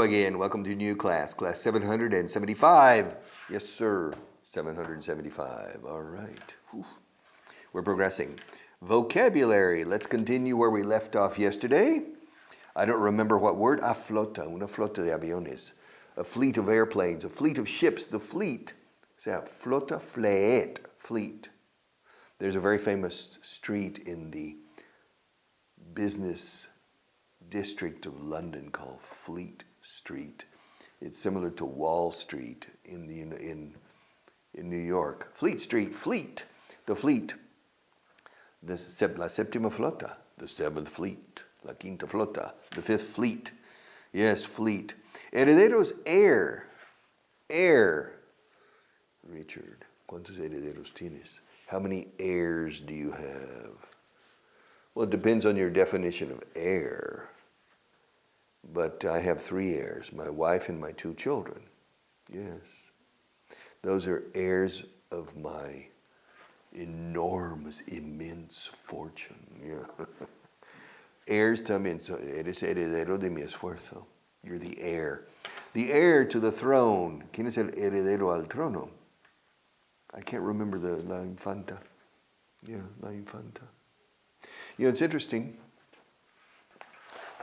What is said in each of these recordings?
again. Welcome to new class 775. Yes, sir, 775. All right. Whew. We're progressing. Vocabulary. Let's continue where we left off yesterday. I don't remember what word. A flota, una flota de aviones. A fleet of airplanes, a fleet of ships, the fleet. So, flota, fleet, fleet. There's a very famous street in the business district of London called Fleet Street. It's similar to Wall Street in New York. Fleet Street, fleet, the fleet. La séptima flota, the seventh fleet. La quinta flota, the fifth fleet. Yes, fleet. Herederos, heir. Heir. Richard, ¿cuántos herederos tienes? How many heirs do you have? Well, it depends on your definition of heir. But I have 3 heirs, my wife and my 2 children. Yes. Those are heirs of my enormous, immense fortune. Yeah. Heirs también, eres heredero de mi esfuerzo. You're the heir. The heir to the throne. ¿Quién es el heredero al trono? I can't remember la infanta. Yeah, la infanta. You know, it's interesting.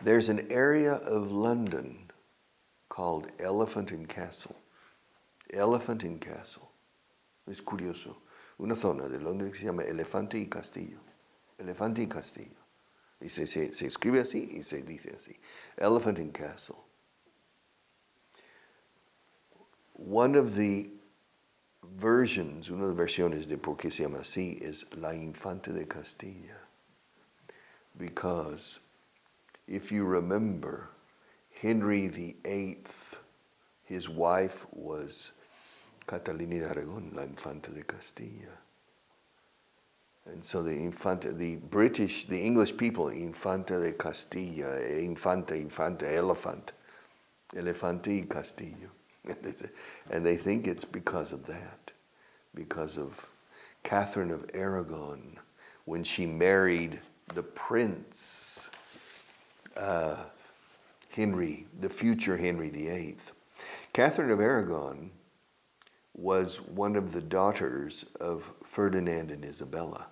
There's an area of London called Elephant and Castle. Elephant and Castle. Es curioso. Una zona de Londres que se llama Elefante y Castillo. Elefante y Castillo. Y se escribe así y se dice así. Elephant and Castle. One of the versions, una de las versiones de por qué se llama así es La Infanta de Castilla. Because if you remember, Henry VIII, his wife was Catalina de Aragon, la Infanta de Castilla. And so the English people, Infanta de Castilla, Infanta, elephant, Elefante y Castillo. And they think it's because of that, because of Catherine of Aragon, when she married the prince, Henry, the future Henry VIII. Catherine of Aragon was one of the daughters of Ferdinand and Isabella,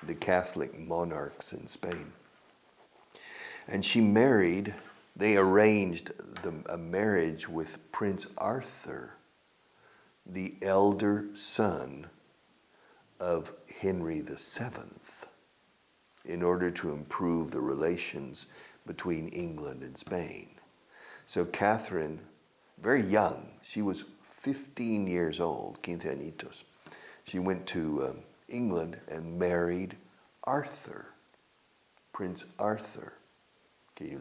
the Catholic monarchs in Spain. And they arranged a marriage with Prince Arthur, the elder son of Henry VII, in order to improve the relations between England and Spain. So Catherine, very young, she was 15 years old, 15 añitos. She went to England and married Arthur, Prince Arthur, que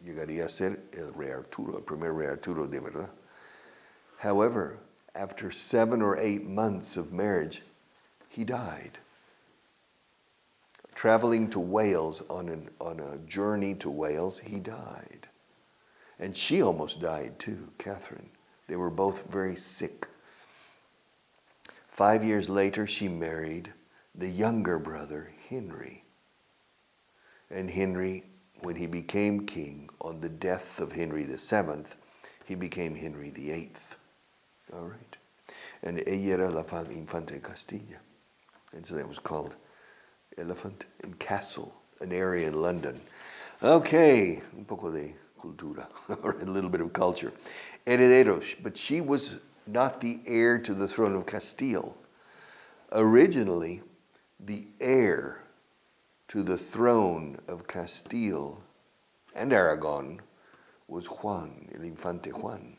llegaría a ser el Rey Arturo, el primer Rey Arturo de verdad. However, after 7 or 8 months of marriage, he died. Traveling to Wales on a journey to Wales, he died. And she almost died too, Catherine. They were both very sick. 5 years later, she married the younger brother, Henry. And Henry, when he became king, on the death of Henry VII, he became Henry VIII. All right. And ella era la Infanta de Castilla. And so that was called Elephant and Castle, an area in London. Okay, un poco de cultura, or a little bit of culture. Herederos, but she was not the heir to the throne of Castile. Originally, the heir to the throne of Castile and Aragon was Juan, el Infante Juan.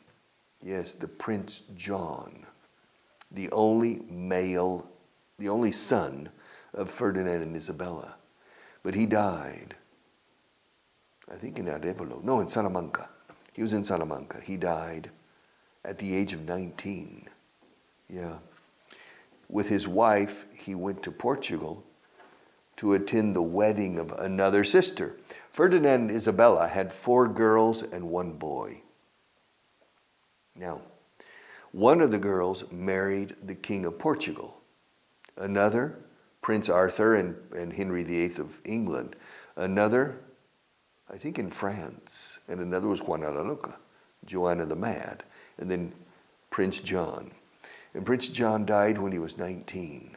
Yes, the Prince John, the only son of Ferdinand and Isabella. But he died, I think in Arevalo, no, in Salamanca. He was in Salamanca. He died at the age of 19. Yeah. With his wife, he went to Portugal to attend the wedding of another sister. Ferdinand and Isabella had 4 girls and 1 boy. Now, one of the girls married the King of Portugal. Another, Prince Arthur and Henry VIII of England. Another, I think in France, and another was Juana la Loca, Joanna the Mad, and then Prince John. And Prince John died when he was 19.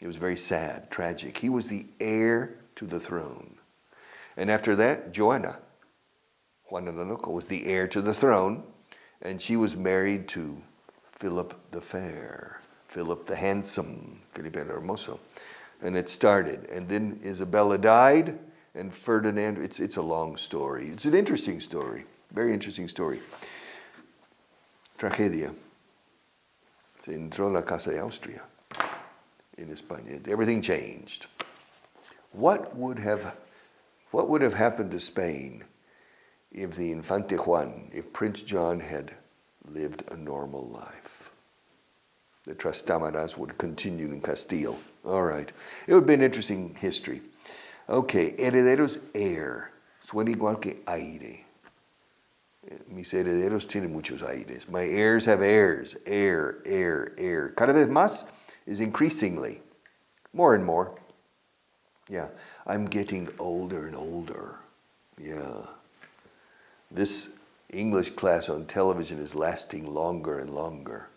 It was very sad, tragic. He was the heir to the throne. And after that, Joanna, Juana la Loca, was the heir to the throne, and she was married to Philip the Fair, Philip the Handsome, Felipe el Hermoso. And it started. And then Isabella died, and Ferdinand, it's a long story. It's an interesting story, very interesting story. Tragedia. Se entró la Casa de Austria in España. Everything changed. What would have happened to Spain if the Infante Juan, if Prince John had lived a normal life? The Trastámaras would continue in Castile. All right. It would be an interesting history. Okay, herederos, heir. Suena igual que aire. Mis herederos tienen muchos aires. My heirs have heirs. Heir, heir, heir. Cada vez más is increasingly. More and more. Yeah, I'm getting older and older. Yeah. This English class on television is lasting longer and longer.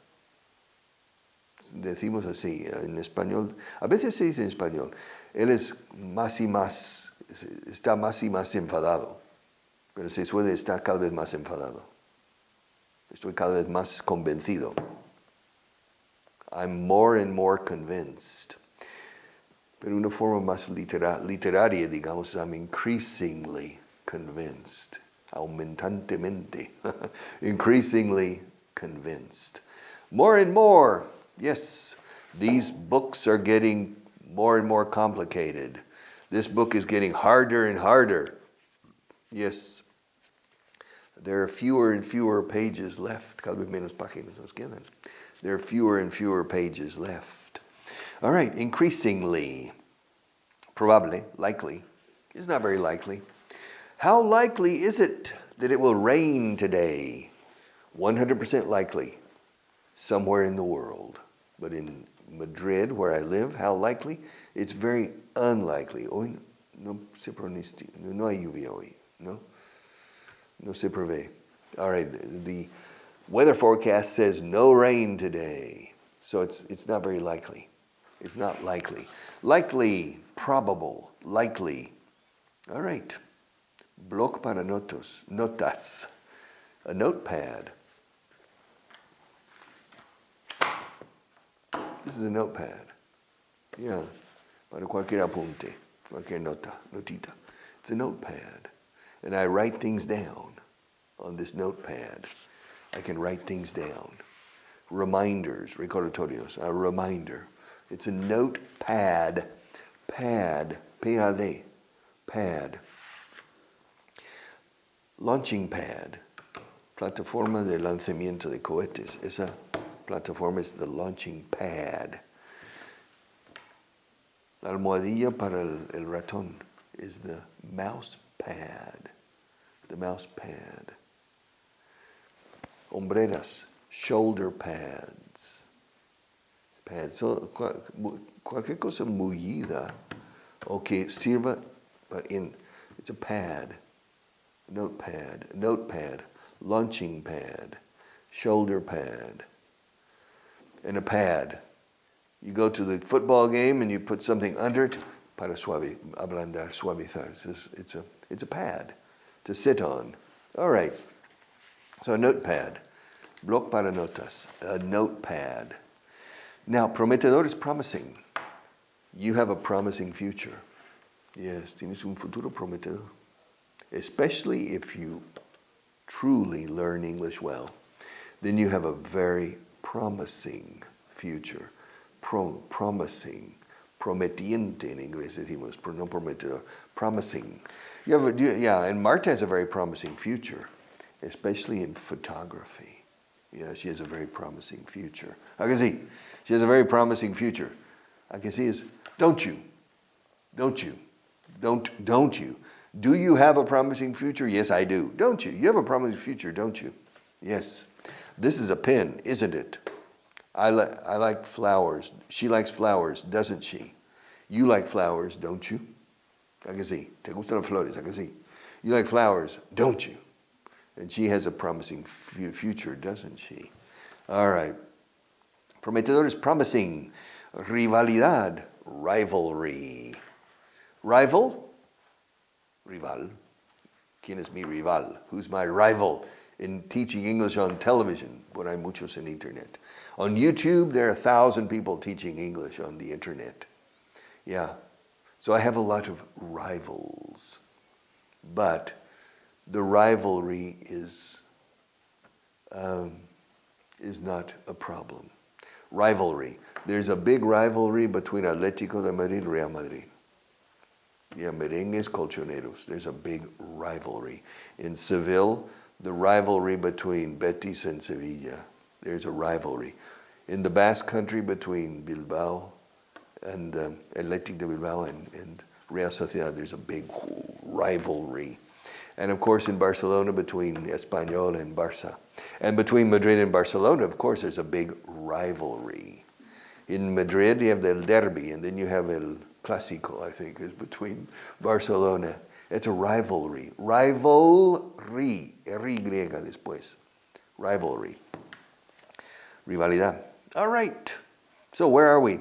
Decimos así en español. A veces se dice en español. Él es más y más, está más y más enfadado. Pero se suele estar cada vez más enfadado. Estoy cada vez más convencido. I'm more and more convinced. Pero una forma más literaria, digamos, I'm increasingly convinced. Aumentantemente. Increasingly convinced. More and more. Yes, these books are getting more and more complicated. This book is getting harder and harder. Yes. There are fewer and fewer pages left. Cada vez menos páginas nos quedan. There are fewer and fewer pages left. All right, increasingly. Probably, likely. It's not very likely. How likely is it that it will rain today? 100% likely. Somewhere in the world. But in Madrid, where I live, how likely? It's very unlikely. Hoy no se pronostica, no hay lluvia hoy, no? No se prevé. All right, the weather forecast says no rain today. So it's not very likely. It's not likely. Likely, probable, likely. All right. Bloc para notas. A notepad. This is a notepad. Yeah. Para cualquier apunte, cualquier notita. It's a notepad. And I write things down on this notepad. I can write things down. Reminders, recordatorios, a reminder. It's a notepad. Pad, P-A-D, pad. Launching pad, plataforma de lanzamiento de cohetes. Esa plataforma is the launching pad. La almohadilla para el ratón is the mouse pad. The mouse pad. Hombreras, shoulder pads. Pads. So, cualquier cosa mullida o que sirva it's a pad. Notepad, launching pad, shoulder pad, and a pad. You go to the football game and you put something under it para ablandar, suavizar. It's a pad to sit on. All right. So a notepad, bloc para notas, a notepad. Now, prometedor is promising. You have a promising future. Yes, tienes un futuro prometedor. Especially if you truly learn English well, then you have a very promising future. Promising. Prometiente in English decimos, no prometedor. Promising. And Marta has a very promising future, especially in photography. Yeah, she has a very promising future. I can see. She has a very promising future. I can see is, don't you? Don't you? Don't you? Do you have a promising future? Yes, I do. Don't you? You have a promising future, don't you? Yes. This is a pen, isn't it? I like flowers. She likes flowers, doesn't she? You like flowers, don't you? ¿A que sí? ¿Te gustan las flores? ¿A que sí? You like flowers, don't you? And she has a promising future, doesn't she? All right. Prometedor is promising. Rivalidad, rivalry. Rival, rival. ¿Quién es mi rival? Who's my rival in teaching English on television? Bueno, hay muchos en internet. On YouTube, there are 1,000 people teaching English on the internet. Yeah. So I have a lot of rivals. But the rivalry is not a problem. Rivalry. There's a big rivalry between Atlético de Madrid and Real Madrid. Yeah, merengues colchoneros. There's a big rivalry. In Seville, the rivalry between Betis and Sevilla. There's a rivalry. In the Basque Country, between Bilbao and Athletic de Bilbao and Real Sociedad, there's a big rivalry. And of course in Barcelona, between Espanyol and Barça. And between Madrid and Barcelona, of course, there's a big rivalry. In Madrid, you have the derby, and then you have el clásico, I think, is between Barcelona. It's a rivalry. Rivalry. R-Y después. Rivalry. Rivalidad. All right. So where are we?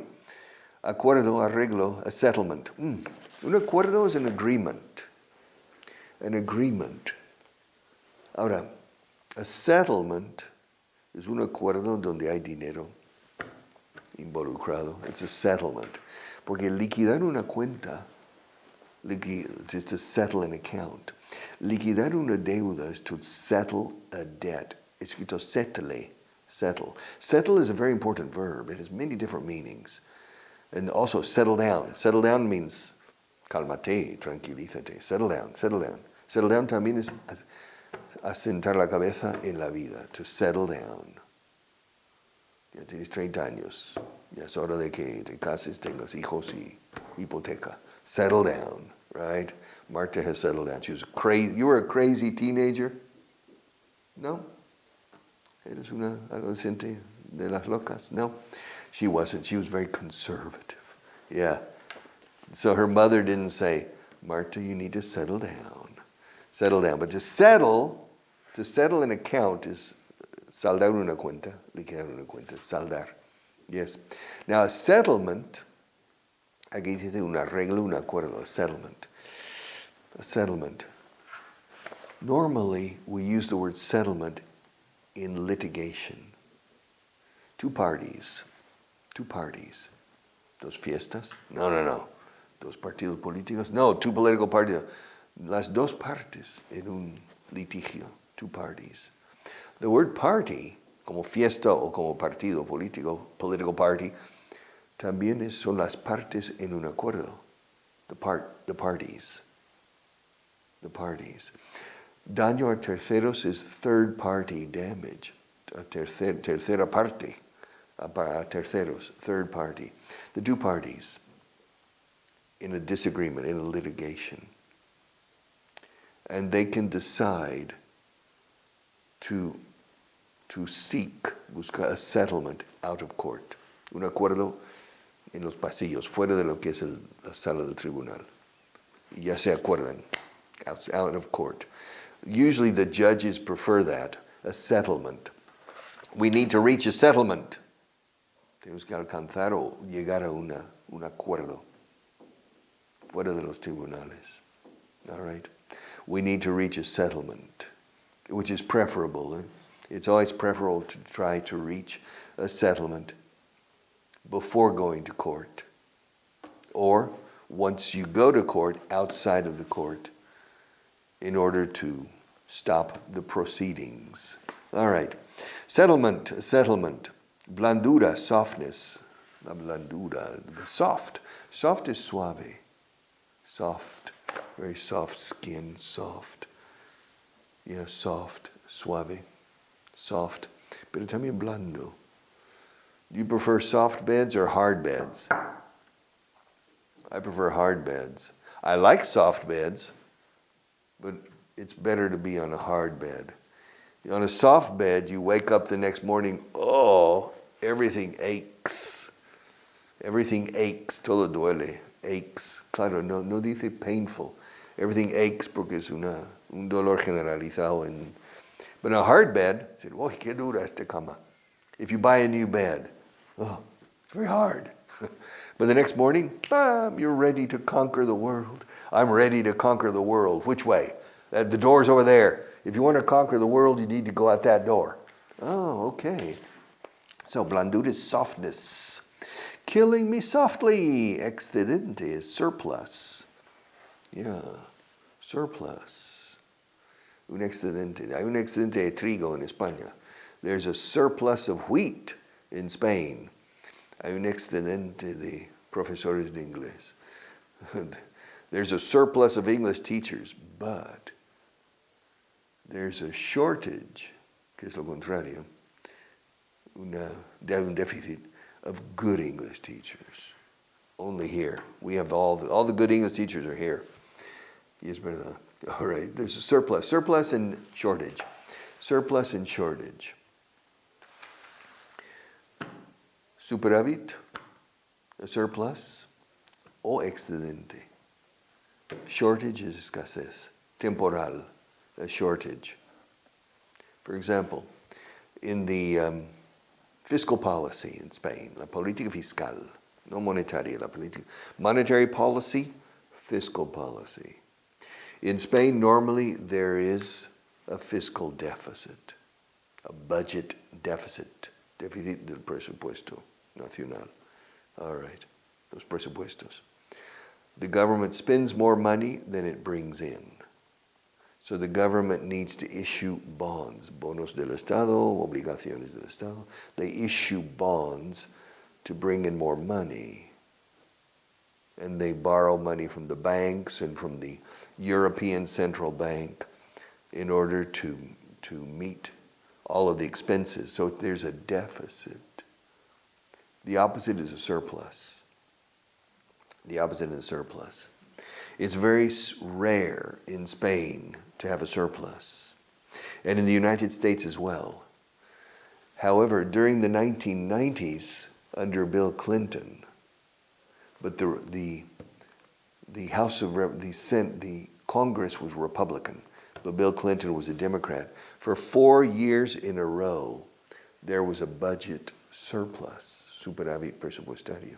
Acuerdo, arreglo, a settlement. Un acuerdo is an agreement. An agreement. Ahora, a settlement es un acuerdo donde hay dinero involucrado. It's a settlement. Porque liquidar una cuenta, is to settle an account. Liquidar una deuda is to settle a debt. Escrito settle. Settle. Settle is a very important verb. It has many different meanings. And also settle down. Settle down means cálmate, tranquilízate. Settle down, settle down. Settle down también es asentar la cabeza en la vida. To settle down. Ya tienes 30 años. Ya es hora de que te cases, tengas hijos y hipoteca. Settle down, right? Marta has settled down. She was crazy. You were a crazy teenager? No? Eres una adolescente de las locas? No, she wasn't. She was very conservative. Yeah. So her mother didn't say, Marta, you need to settle down. Settle down. But to settle an account is saldar una cuenta, liquidar una cuenta, saldar. Yes. Now a settlement, aquí dice un arreglo, un acuerdo, a settlement. A settlement. Normally, we use the word settlement in litigation. Two parties. Dos fiestas? No. Dos partidos políticos? No, two political parties. Las dos partes en un litigio. Two parties. The word party, como fiesta o como partido político, political party, también son las partes en un acuerdo. The parties. The parties. Daño a terceros is third party damage. A tercera parte. A terceros, third party. The two parties in a disagreement, in a litigation. And they can decide to seek, buscar a settlement out of court. Un acuerdo en los pasillos, fuera de lo que es la sala del tribunal. Y ya se acuerdan, out of court. Usually the judges prefer that, a settlement. We need to reach a settlement. Tenemos que alcanzar o llegar a un acuerdo fuera de los tribunales. All right? We need to reach a settlement, which is preferable. It's always preferable to try to reach a settlement before going to court. Or once you go to court, outside of the court, in order to stop the proceedings. All right. Settlement. Blandura, softness. La blandura, soft. Soft is suave. Soft. Very soft skin, soft. Yeah, soft, suave. Soft. Pero también blando. Do you prefer soft beds or hard beds? I prefer hard beds. I like soft beds, but it's better to be on a hard bed. On a soft bed, you wake up the next morning, everything aches. Everything aches, todo duele, aches. Claro, no dice painful. Everything aches porque es un dolor generalizado. But a hard bed, said, oh, qué dura esta cama. If you buy a new bed, oh, it's very hard. But the next morning, you're ready to conquer the world. I'm ready to conquer the world. Which way? The door's over there. If you want to conquer the world, you need to go out that door. Oh, okay. So blandura is softness. Killing me softly. Excedente is surplus. Yeah, surplus. Un excedente. Hay un excedente de trigo en España. There's a surplus of wheat in Spain. Hay un excedente de profesores de inglés. There's a surplus of English teachers, but there's a shortage, que es lo contrario, un déficit of good English teachers. Only here. We have all the good English teachers are here. Yes, verdad. All right, there's a surplus and shortage. Surplus and shortage. Superávit, a surplus, o excedente. Shortage is escasez. Temporal, a shortage. For example, in the fiscal policy in Spain, la política fiscal, no monetaria, la política, monetary policy, fiscal policy. In Spain, normally there is a fiscal deficit, a budget deficit, déficit del presupuesto nacional. All right, los presupuestos. The government spends more money than it brings in. So the government needs to issue bonds, bonos del Estado, obligaciones del Estado. They issue bonds to bring in more money. And they borrow money from the banks and from the European Central Bank in order to meet all of the expenses. So there's a deficit. The opposite is a surplus. The opposite is a surplus. It's very rare in Spain to have a surplus, and in the United States as well. However, during the 1990s, under Bill Clinton, but the House of the Congress was Republican, but Bill Clinton was a Democrat. For 4 years in a row, there was a budget surplus, superávit presupuestario.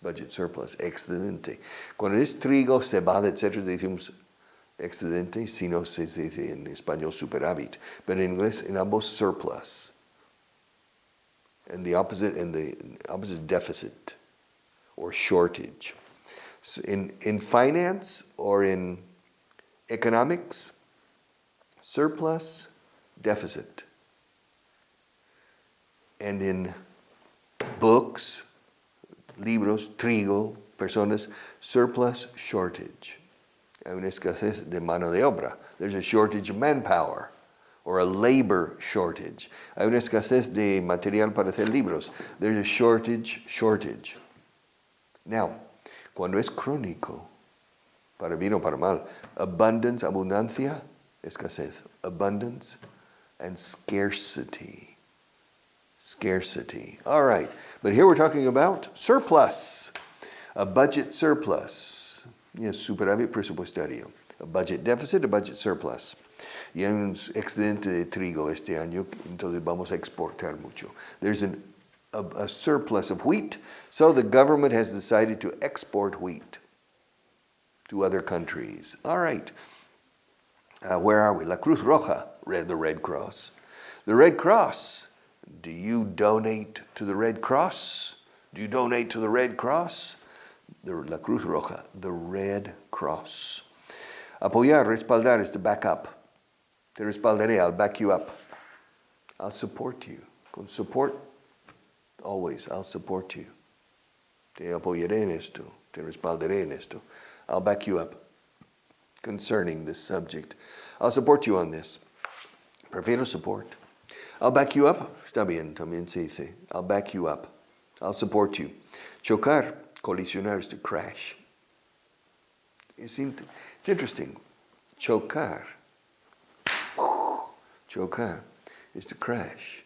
Budget surplus, excedente. Cuando es trigo, cebada, etc., decimos excedente, si no se dice en español superávit. But in English, in ambos, surplus. And the opposite deficit or shortage. So in finance or in economics, surplus, deficit. And in books, libros, trigo, personas, surplus, shortage. Hay una escasez de mano de obra. There's a shortage of manpower or a labor shortage. Hay una escasez de material para hacer libros. There's a shortage. Now, cuando es crónico, para bien o para mal, abundance, abundancia, escasez. Abundance and scarcity. Scarcity. All right, but here we're talking about surplus, a budget surplus. Yes, superávit presupuestario. A budget deficit, a budget surplus. Y hay un excedente de trigo este año, entonces vamos a exportar mucho. There's a surplus of wheat, so the government has decided to export wheat to other countries. All right, where are we? La Cruz Roja, the Red Cross. The Red Cross. Do you donate to the Red Cross? Do you donate to the Red Cross? La Cruz Roja, the Red Cross. Apoyar, respaldar is to back up. Te respaldaré, I'll back you up. I'll support you. Con support, always, I'll support you. Te apoyaré en esto. Te respaldaré en esto. I'll back you up concerning this subject. I'll support you on this. Prefiero support. I'll back you up. Está bien, también se dice. I'll back you up. I'll support you. Chocar, colisionar is to crash. It's interesting. Chocar is to crash.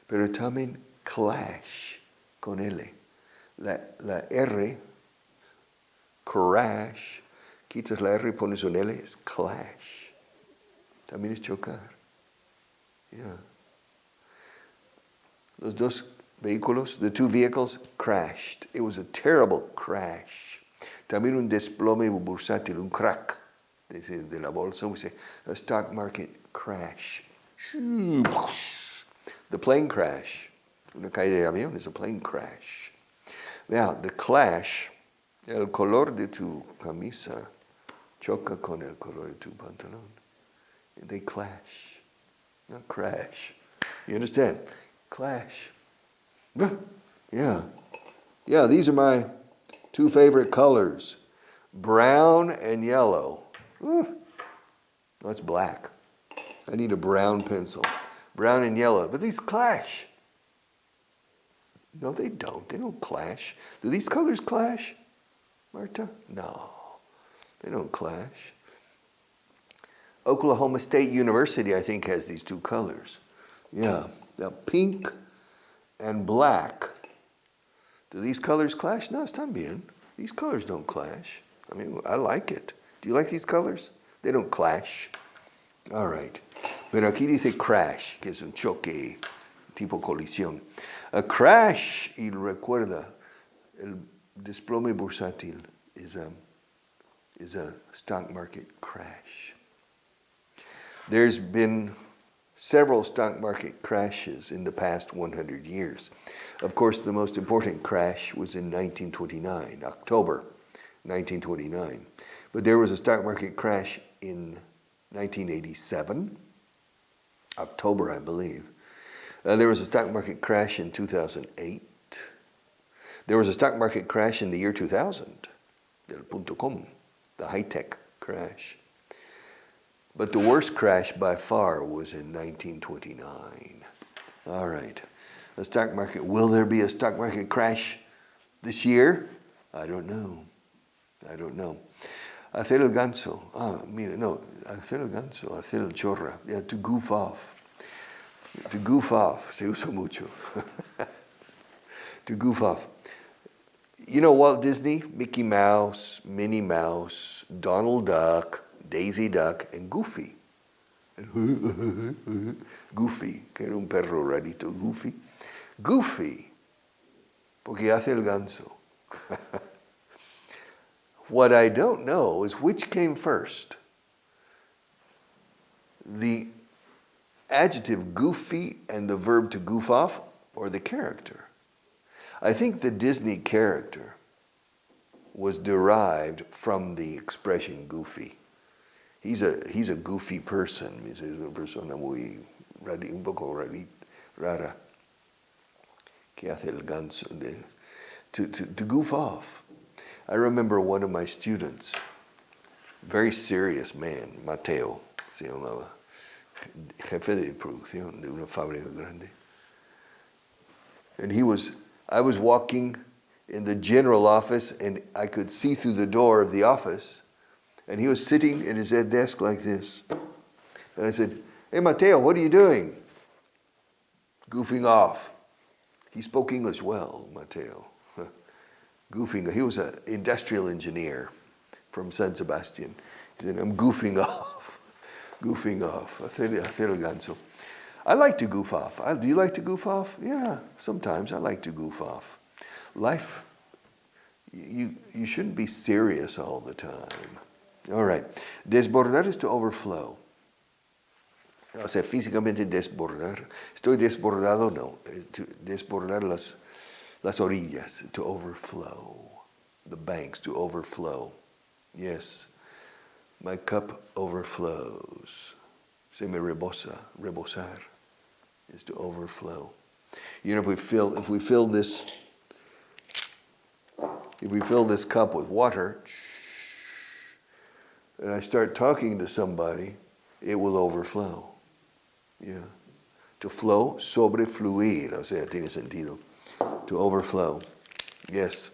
Pero también clash con L. La R, crash, quitas la R y pones un L, es clash. También es chocar. Yeah. Los dos vehículos, the two vehicles crashed. It was a terrible crash. También un desplome bursátil, un crack de la bolsa. We say a stock market crash. The plane crash. Una caída de avión is a plane crash. Now, the clash, el color de tu camisa choca con el color de tu pantalón. They clash, not crash. You understand? Clash. Yeah. Yeah, these are my two favorite colors, brown and yellow. That's black. I need a brown pencil. Brown and yellow. But these clash. No, they don't. They don't clash. Do these colors clash, Marta? No, they don't clash. Oklahoma State University, I think, has these two colors. Yeah, now pink and black. Do these colors clash? No, están bien. These colors don't clash. I mean, I like it. Do you like these colors? They don't clash. All right. Pero aquí dice crash, que es un choque, tipo colisión. A crash, y recuerda, el desplome bursátil is a stock market crash. There's been several stock market crashes in the past 100 years. Of course, the most important crash was in 1929, October 1929. But there was a stock market crash in 1987, October, I believe. There was a stock market crash in 2008. There was a stock market crash in the year 2000, del .com, the high-tech crash. But the worst crash by far was in 1929. All right. The stock market, will there be a stock market crash this year? I don't know. I don't know. Hacer el ganso. Mira, no. Hacer el ganso, hacer el chorra. Yeah, to goof off. To goof off. Se usa mucho. To goof off. You know Walt Disney, Mickey Mouse, Minnie Mouse, Donald Duck, Daisy Duck, and Goofy. Goofy, que era un perro rarito, Goofy. Goofy, porque hace el ganso. What I don't know is which came first. The adjective goofy and the verb to goof off, or the character. I think the Disney character was derived from the expression goofy. He's a goofy person. Es una persona muy un poco rara que hace el ganso to goof off. I remember one of my students, very serious man, Mateo, se llamaba, jefe de producción de una fábrica grande. And I was walking in the general office and I could see through the door of the office and he was sitting at his desk like this. And I said, "Hey Mateo, what are you doing?" Goofing off. He spoke English well, Mateo. Goofing. He was an industrial engineer from San Sebastian. He said, "I'm goofing off." Goofing off. Hacer el ganso. I like to goof off. Do you like to goof off? Yeah, sometimes I like to goof off. Life, you shouldn't be serious all the time. All right. Desbordar is to overflow. O sea, físicamente desbordar. ¿Estoy desbordado? No. To desbordar las orillas, to overflow. The banks, to overflow. Yes. My cup overflows. Se me rebosa. Rebosar is to overflow. You know, if we fill this cup with water, and I start talking to somebody, it will overflow. Yeah. To flow, sobrefluir, o sea, tiene sentido. To overflow. Yes.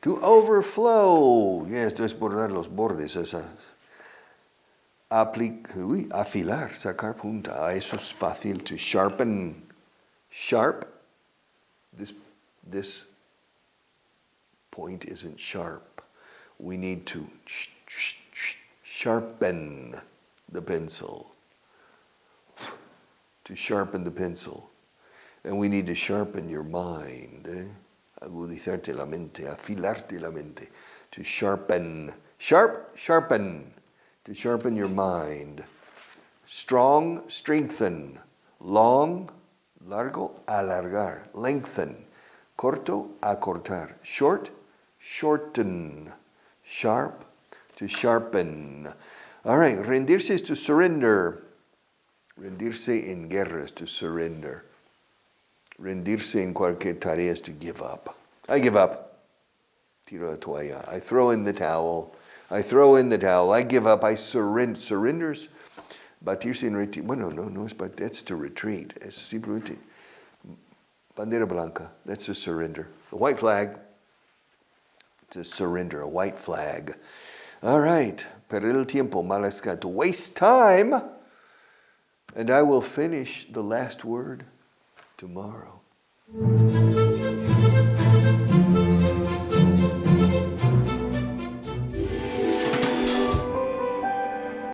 To overflow. Yes, desbordar los bordes, esas. Afilar, sacar punta. Eso es fácil. To sharpen. Sharp. This point isn't sharp. we need to sharpen the pencil. To sharpen the pencil. And we need to sharpen your mind. Agudizarte la mente, afilarte la mente. To sharpen. Sharpen. To sharpen your mind. Strong, strengthen. Long, largo, alargar. Lengthen. Corto, acortar. Short, shorten. Sharp, to sharpen. All right, rendirse is to surrender. Rendirse en guerra is to surrender. Rendirse en cualquier tarea is to give up. I give up. Tiro la toalla. I throw in the towel. I give up. I surrender. Surrenders. Batirse en retiro. Bueno, no, that's to retreat. Es simplemente bandera blanca. That's a surrender. A white flag. To surrender. A white flag. All right. Perder el tiempo. Malescar. To waste time. And I will finish the last word tomorrow.